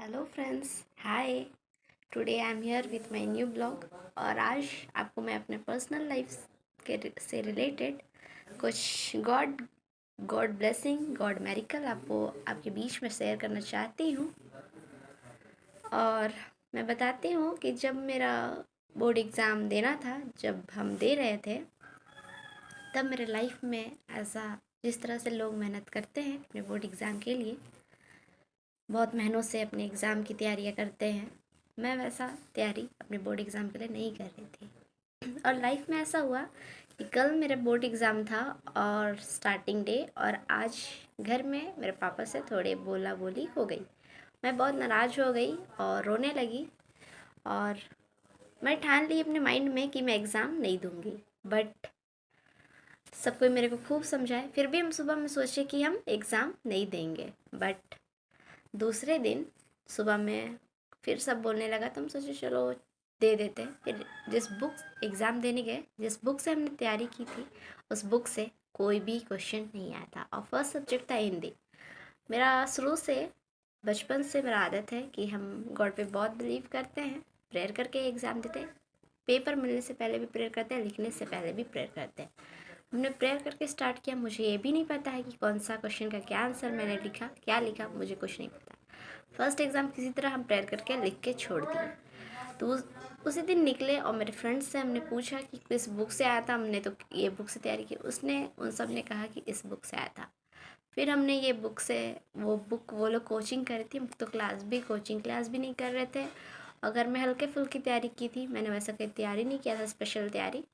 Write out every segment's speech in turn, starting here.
Hello friends, hi. Today I am here with my new blog. और आज आपको मैं अपने पर्सनल लाइफ के से रिलेटेड कुछ गॉड गॉड ब्लेसिंग, गॉड मेरिकल आपको आपके बीच में शेयर करना चाहती हूँ। और मैं बताती हूँ कि जब मेरा बोर्ड एग्ज़ाम देना था, जब हम दे रहे थे, तब मेरे लाइफ में ऐसा जिस तरह से लोग मेहनत करते हैं अपने बोर्ड एग्ज़ाम के लिए, बहुत मेहनत से अपने एग्ज़ाम की तैयारियां करते हैं, मैं वैसा तैयारी अपने बोर्ड एग्ज़ाम के लिए नहीं कर रही थी। और लाइफ में ऐसा हुआ कि कल मेरा बोर्ड एग्ज़ाम था और स्टार्टिंग डे, और आज घर में मेरे पापा से थोड़े बोला बोली हो गई। मैं बहुत नाराज़ हो गई और रोने लगी, और मैं ठान ली अपने माइंड में कि मैं एग्ज़ाम नहीं दूँगी। बट सब कोई मेरे को खूब समझाए, फिर भी हम सुबह में सोचे कि हम एग्ज़ाम नहीं देंगे। बट दूसरे दिन सुबह में फिर सब बोलने लगा, तो हम सोचे चलो दे देते हैं। फिर जिस बुक एग्ज़ाम देने गए, जिस बुक से हमने तैयारी की थी, उस बुक से कोई भी क्वेश्चन नहीं आया था। और फर्स्ट सब्जेक्ट था हिंदी। मेरा शुरू से, बचपन से मेरा आदत है कि हम गॉड पे बहुत बिलीव करते हैं, प्रेयर करके एग्ज़ाम देते हैं। पेपर मिलने से पहले भी प्रेयर करते हैं, लिखने से पहले भी प्रेयर करते हैं। हमने प्रेयर करके स्टार्ट किया। मुझे ये भी नहीं पता है कि कौन सा क्वेश्चन का क्या आंसर मैंने लिखा, क्या लिखा, मुझे कुछ नहीं पता। फर्स्ट एग्ज़ाम किसी तरह हम प्रेयर करके लिख के छोड़ दिए। तो उसी दिन निकले और मेरे फ्रेंड्स से हमने पूछा कि किस बुक से आया था। हमने तो ये बुक से तैयारी की, उसने उन सब ने कहा कि इस बुक से आया था। फिर हमने ये बुक से, वो लोग कोचिंग कर रही थी, हम तो कोचिंग क्लास भी नहीं कर रहे थे। अगर मैं हल्के फुल्की तैयारी की थी, मैंने वैसा कोई तैयारी नहीं किया था, स्पेशल तैयारी।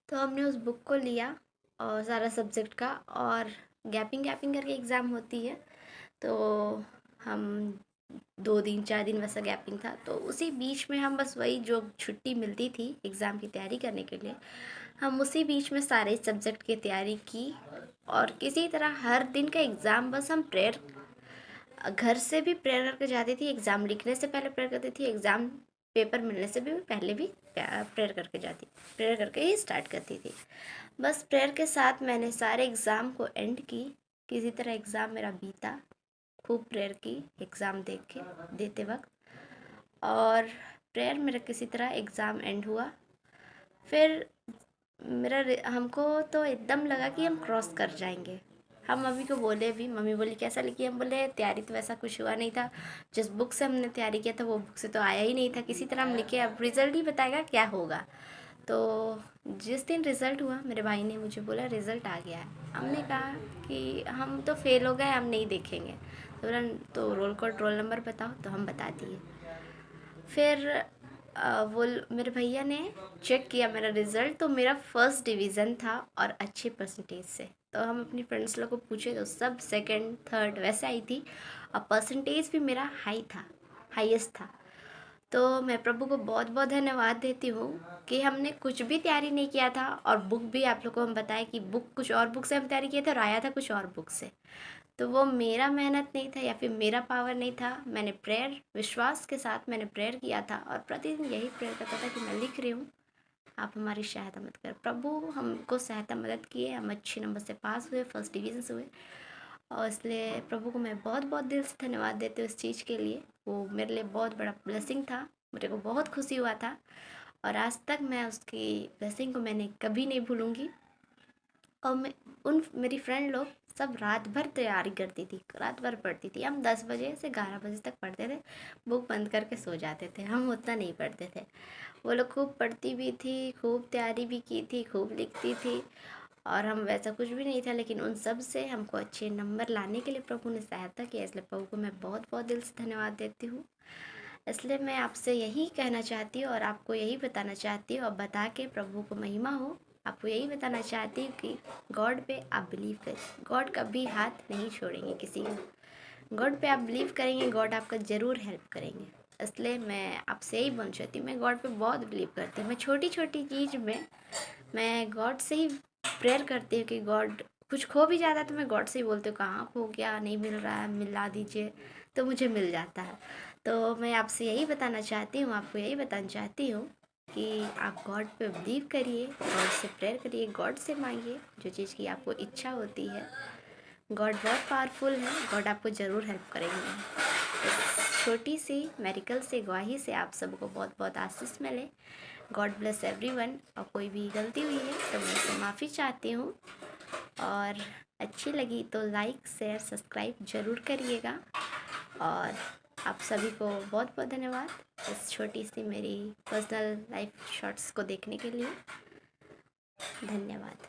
तो हमने उस बुक को लिया और सारा सब्जेक्ट का, और गैपिंग गैपिंग करके एग्ज़ाम होती है, तो हम 2 दिन 4 दिन वैसा गैपिंग था। तो उसी बीच में हम बस वही जो छुट्टी मिलती थी एग्ज़ाम की तैयारी करने के लिए, हम उसी बीच में सारे सब्जेक्ट की तैयारी की। और किसी तरह हर दिन का एग्ज़ाम बस हम प्रेयर, घर से भी प्रेयर करके जाती थी, एग्ज़ाम लिखने से पहले प्रेयर करती थी, एग्ज़ाम पेपर मिलने से भी पहले भी प्रेयर करके जाती, प्रेयर करके ही स्टार्ट करती थी। बस प्रेयर के साथ मैंने सारे एग्ज़ाम को एंड की। किसी तरह एग्ज़ाम मेरा बीता, खूब प्रेयर की एग्ज़ाम देते वक्त। और प्रेयर मेरा किसी तरह एग्ज़ाम एंड हुआ। फिर हमको तो एकदम लगा कि हम क्रॉस कर जाएंगे। हम मम्मी को बोले भी, मम्मी बोली कैसा लिखी, हम बोले तैयारी तो वैसा कुछ हुआ नहीं था, जिस बुक से हमने तैयारी किया था वो बुक से तो आया ही नहीं था, किसी तरह हम लिखे, अब रिज़ल्ट ही बताएगा क्या होगा। तो जिस दिन रिज़ल्ट हुआ, मेरे भाई ने मुझे बोला रिज़ल्ट आ गया है। हमने कहा कि हम तो फेल हो गए, हम नहीं देखेंगे। तो बोला तो रोल नंबर बताओ, तो हम बता दिए। फिर वो मेरे भैया ने चेक किया मेरा रिज़ल्ट, तो मेरा फर्स्ट डिवीज़न था और अच्छे परसेंटेज से। तो हम अपनी फ्रेंड्स लोग को पूछे तो सब सेकंड थर्ड वैसे आई थी, और परसेंटेज भी मेरा हाई था, हाईएस्ट था। तो मैं प्रभु को बहुत बहुत धन्यवाद देती हूँ कि हमने कुछ भी तैयारी नहीं किया था, और बुक भी आप लोग को हम बताएं कि बुक कुछ और बुक से हम तैयारी किए थे और आया था कुछ और बुक से। तो वो मेरा मेहनत नहीं था या फिर मेरा पावर नहीं था, मैंने प्रेयर, विश्वास के साथ मैंने प्रेयर किया था, और प्रतिदिन यही प्रेयर करता था कि मैं लिख रही हूँ, आप हमारी सहायता मत कर। प्रभु हमको सहायता मदद किए, हम अच्छे नंबर से पास हुए, फर्स्ट डिवीज़न से हुए। और इसलिए प्रभु को मैं बहुत बहुत दिल से धन्यवाद देती हूँ इस चीज़ के लिए। वो मेरे लिए बहुत बड़ा ब्लेसिंग था, मेरे को बहुत खुशी हुआ था, और आज तक मैं उसकी ब्लेसिंग को मैंने कभी नहीं भूलूँगी। और मैं मेरी फ्रेंड लोग सब रात भर तैयारी करती थी, रात भर पढ़ती थी। हम 10 बजे से 11 बजे तक पढ़ते थे, बुक बंद करके सो जाते थे, हम उतना नहीं पढ़ते थे। वो लोग खूब पढ़ती भी थी, खूब तैयारी भी की थी, खूब लिखती थी, और हम वैसा कुछ भी नहीं था। लेकिन उन सब से हमको अच्छे नंबर लाने के लिए प्रभु ने सहायता की, इसलिए प्रभु को मैं बहुत बहुत दिल से धन्यवाद देती हूँ। इसलिए मैं आपसे यही कहना चाहती हूँ और आपको यही बताना चाहती हूँ, और बता के प्रभु को महिमा हो। आपको यही बताना चाहती हूँ कि गॉड पे आप बिलीव करें, गॉड कभी हाथ नहीं छोड़ेंगे किसी का। गॉड पे आप बिलीव करेंगे, गॉड आपका ज़रूर हेल्प करेंगे। इसलिए मैं आपसे यही बोलना चाहती हूँ, मैं गॉड पे बहुत बिलीव करती हूँ। मैं छोटी छोटी चीज़ में मैं गॉड से ही प्रेयर करती हूँ कि गॉड, कुछ खो भी जाता है तो मैं गॉड से ही बोलती हूँ कहाँ खो गया, नहीं मिल रहा है, मिला दीजिए, तो मुझे मिल जाता है। तो मैं आपसे यही बताना चाहती हूँ, आपको यही बताना चाहती हूँ कि आप गॉड पे बिलीव करिए, गॉड से प्रेयर करिए, गॉड से मांगिए जो चीज़ की आपको इच्छा होती है। गॉड बहुत पावरफुल है, गॉड आपको ज़रूर हेल्प करेंगे। छोटी सी मेरिकल से गवाही से आप सबको बहुत बहुत आशीष मिले। God bless everyone. और कोई भी गलती हुई है तो मैं उससे माफ़ी चाहती हूँ। और अच्छी लगी तो लाइक शेयर सब्सक्राइब ज़रूर करिएगा। और आप सभी को बहुत बहुत धन्यवाद इस छोटी सी मेरी पर्सनल लाइफ शॉर्ट्स को देखने के लिए। धन्यवाद।